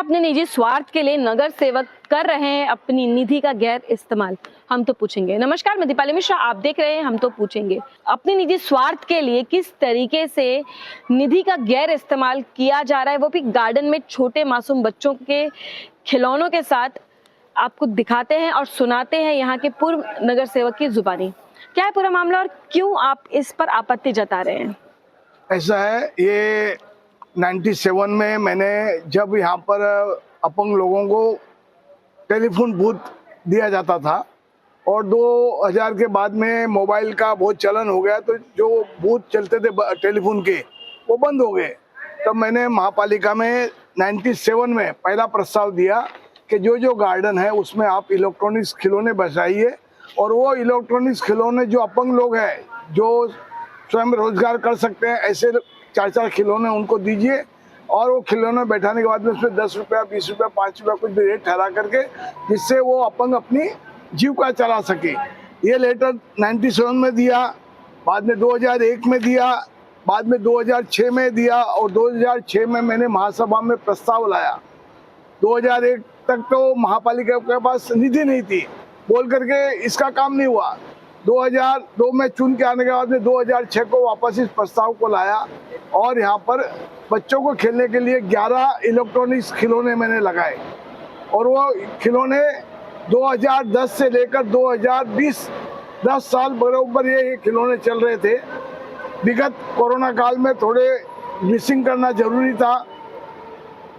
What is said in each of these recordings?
अपने निजी स्वार्थ के लिए नगर सेवक कर रहे हैं अपनी निधि का गैर इस्तेमाल? हम तो पूछेंगे। नमस्कार, मैं दीपाली मिश्रा, आप देख रहे हैं हम तो पूछेंगे। अपने निजी स्वार्थ के लिए किस तरीके से निधि का गैर इस्तेमाल किया जा रहा है, वो भी गार्डन में छोटे मासूम बच्चों के खिलौनों के साथ आपको दिखाते हैं और सुनाते हैं यहाँ के पूर्व नगर सेवक की जुबानी। क्या है पूरा मामला और क्यों आप इस पर आपत्ति जता रहे हैं? ऐसा है, ये 97 में मैंने जब यहाँ पर अपंग लोगों को टेलीफोन बूथ दिया जाता था और 2000 के बाद में मोबाइल का बहुत चलन हो गया, तो जो बूथ चलते थे टेलीफोन के वो बंद हो गए। तब मैंने महापालिका में 97 में पहला प्रस्ताव दिया कि जो गार्डन है उसमें आप इलेक्ट्रॉनिक्स खिलौने बसाइए और वो इलेक्ट्रॉनिक्स खिलौने जो अपंग लोग हैं जो स्वयं रोजगार कर सकते हैं, ऐसे 4 खिलौने उनको दीजिए और वो खिलौने बैठाने के बाद में उसमें 10 रुपया, 20 रुपया, 5 रुपया कुछ भी रेट ठहरा करके, जिससे वो अपंग अपनी जीविका चला सके। ये लेटर 97 में दिया, बाद में 2001 में दिया, बाद में 2006 में दिया और 2006 में मैंने महासभा में प्रस्ताव लाया। 2001 तक तो महापालिका के पास निधि नहीं थी, बोल करके इसका काम नहीं हुआ। 2002 में चुन के आने के बाद में 2006 को वापस इस प्रस्ताव को लाया और यहाँ पर बच्चों को खेलने के लिए 11 इलेक्ट्रॉनिक्स खिलौने मैंने लगाए और वो खिलौने 2010 से लेकर 2020 10 साल बराबर ये खिलौने चल रहे थे। विगत कोरोना काल में थोड़े मिसिंग करना जरूरी था,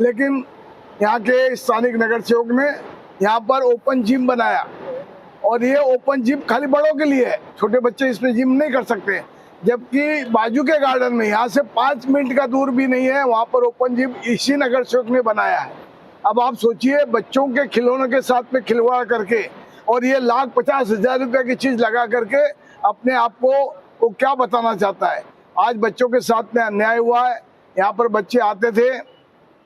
लेकिन यहाँ के स्थानिक नगर सेवक ने यहाँ पर ओपन जिम बनाया और ये ओपन जिम खाली बड़ों के लिए है, छोटे बच्चे इसमें जिम नहीं कर सकते। जबकि बाजू के गार्डन में यहाँ से 5 मिनट का दूर भी नहीं है, वहाँ पर ओपन जिम इसी नगर सेवक ने बनाया है। अब आप सोचिए, बच्चों के खिलौनों के साथ में खिलवाड़ करके और ये 1,50,000 रुपये की चीज लगा करके अपने आप को वो क्या बताना चाहता है। आज बच्चों के साथ में अन्याय हुआ है। यहाँ पर बच्चे आते थे,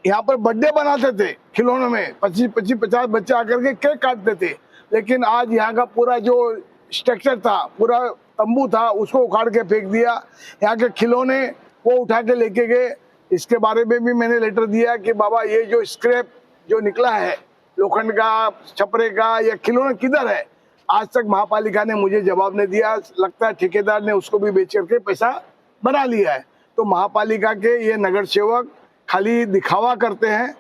यहाँ पर बर्थडे बनाते थे खिलौनों में, 25-50 बच्चे आकर के केक काटते थे, लेकिन आज यहाँ का पूरा जो स्ट्रक्चर था, पूरा तंबू था, उसको उखाड़ के फेंक दिया। यहाँ के खिलौने वो उठा के लेके गए। इसके बारे में भी मैंने लेटर दिया कि बाबा ये जो स्क्रैप जो निकला है लोखंड का, छपरे का, या खिलौना किधर है? आज तक महापालिका ने मुझे जवाब नहीं दिया। लगता है ठेकेदार ने उसको भी बेच करके पैसा बना लिया है। तो महापालिका के ये नगर सेवक खाली दिखावा करते हैं,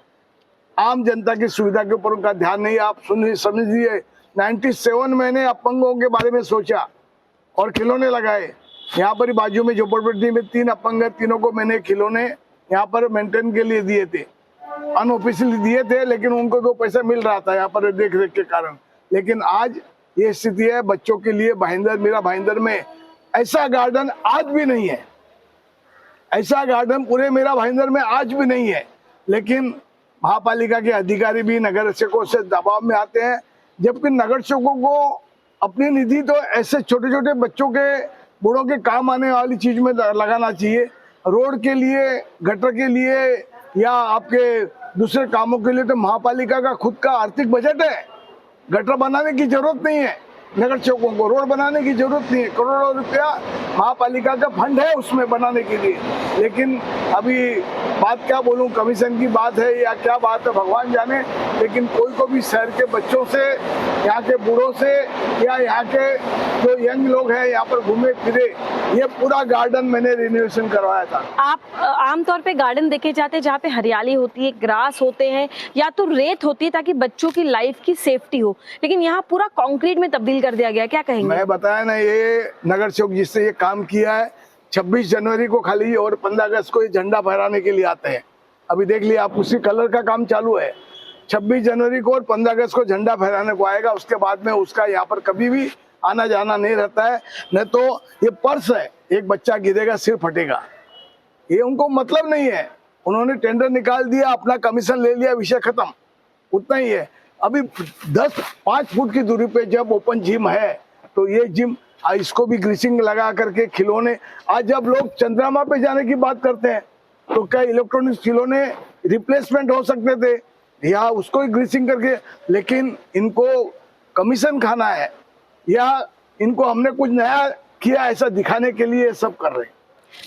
आम जनता की सुविधा के ऊपर उनका ध्यान नहीं। आप समझिए, 97 मैंने अपंगों के बारे में सोचा और खिलौने लगाए। यहाँ पर बाजू में झोपड़पट्टी में 3 अपंग है, तीनों को मैंने खिलौने यहाँ पर मेंटेन के लिए दिए थे, अनऑफिशियली दिए थे, लेकिन उनको 2 पैसा मिल रहा था यहाँ पर देख रेख के कारण। लेकिन आज ये स्थिति है बच्चों के लिए। मीरा भाईंदर में ऐसा गार्डन आज भी नहीं है, ऐसा गार्डन पूरे मीरा भाईंदर में आज भी नहीं है। लेकिन महापालिका के अधिकारी भी नगर सेवकों से दबाव में आते हैं, जबकि नगर सेवकों को अपनी निधि तो ऐसे छोटे छोटे बच्चों के, बूढ़ों के काम आने वाली चीज में लगाना चाहिए। रोड के लिए, गटर के लिए या आपके दूसरे कामों के लिए तो महापालिका का खुद का आर्थिक बजट है। गटर बनाने की जरूरत नहीं है नगर सेवकों को, रोड बनाने की जरूरत नहीं है। करोड़ों रुपया महापालिका का फंड है उसमें बनाने के लिए। लेकिन अभी बात क्या बोलूं, कमीशन की बात है या क्या बात है भगवान जाने, लेकिन कोई को भी शहर के बच्चों से, यहाँ के बूढ़ों से या यहाँ के जो यंग लोग हैं यहाँ पर घूमे फिरे, ये पूरा गार्डन मैंने रिनोवेशन करवाया था। आप आमतौर पे गार्डन देखे जाते हैं जहाँ पे हरियाली होती है, ग्रास होते हैं या तो रेत होती है ताकि बच्चों की लाइफ की सेफ्टी हो, लेकिन यहाँ पूरा कंक्रीट में तब्दील कर दिया गया। क्या कहेंगे? मैं बताया ना, ये नगर सेवक जिससे ये काम किया है, 26 जनवरी को खाली और 15 अगस्त को ये झंडा फहराने के लिए आते हैं। अभी देख लिया आप, उसी कलर का काम चालू है। 26 जनवरी को और 15 अगस्त को झंडा फहराने को आएगा, उसके बाद में उसका यहाँ पर कभी भी आना जाना नहीं रहता है। नहीं तो ये पर्स है, एक बच्चा गिरेगा सिर फटेगा, ये उनको मतलब नहीं है। उन्होंने टेंडर निकाल दिया, अपना कमीशन ले लिया, विषय खत्म, उतना ही है। अभी 5 फुट की दूरी पे जब ओपन जिम है तो ये जिम, इसको भी ग्रीसिंग लगा करके खिलौने, आज जब लोग चंद्रमा पे जाने की बात करते हैं तो क्या इलेक्ट्रॉनिक्स खिलौने रिप्लेसमेंट हो सकते थे या उसको ही ग्रीसिंग करके? लेकिन इनको कमीशन खाना है या इनको हमने कुछ नया किया ऐसा दिखाने के लिए सब कर रहे हैं।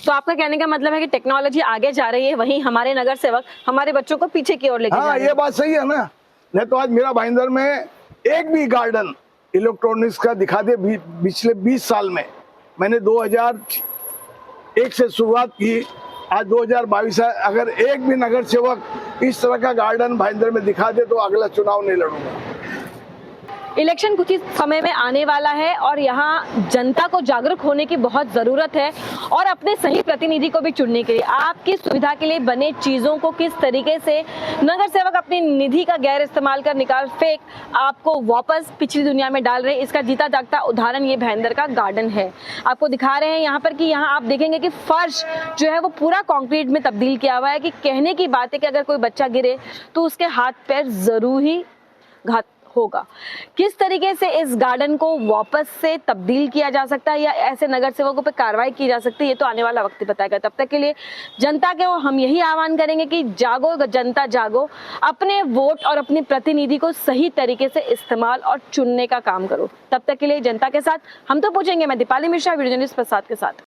तो आपका कहने का मतलब है कि टेक्नोलॉजी आगे जा रही है, वहीं हमारे नगर सेवक हमारे बच्चों को पीछे की ओर लेके जा हाँ, रहे ये हैं। बात सही है ना। नहीं तो आज मेरा भाईंदर में एक भी गार्डन इलेक्ट्रॉनिक्स का दिखा दे पिछले 20 साल में। मैंने 2001 से शुरुआत की, आज 2022 है। अगर एक भी नगर सेवक इस तरह का गार्डन भाईंदर में दिखा दे तो अगला चुनाव नहीं लड़ूंगा। इलेक्शन कुछ ही समय में आने वाला है और यहाँ जनता को जागरूक होने की बहुत जरूरत है और अपने सही प्रतिनिधि को भी चुनने के लिए आपकी सुविधा के लिए बने चीजों को किस तरीके से नगर सेवक अपनी निधि का गैर इस्तेमाल कर निकाल फेंक आपको वापस पिछली दुनिया में डाल रहे हैं, इसका जीता जागता उदाहरण ये भाईंदर का गार्डन है। आपको दिखा रहे हैं यहाँ पर कि यहाँ आप देखेंगे कि फर्श जो है वो पूरा कंक्रीट में तब्दील किया हुआ है कि कहने की बात है कि अगर कोई बच्चा गिरे तो उसके हाथ पैर जरूर ही घात होगा। किस तरीके से इस गार्डन को वापस से तब्दील किया जा सकता है या ऐसे नगर सेवकों पर कार्रवाई की जा सकती है, ये तो आने वाला वक्त ही बताएगा। तब तक के लिए जनता के हम यही आह्वान करेंगे कि जागो जनता जागो, अपने वोट और अपने प्रतिनिधि को सही तरीके से इस्तेमाल और चुनने का काम करो। तब तक के लिए जनता के साथ हम तो पूछेंगे। मैं दीपाली मिश्रा, वीडियो जर्नलिस्ट प्रसाद के साथ।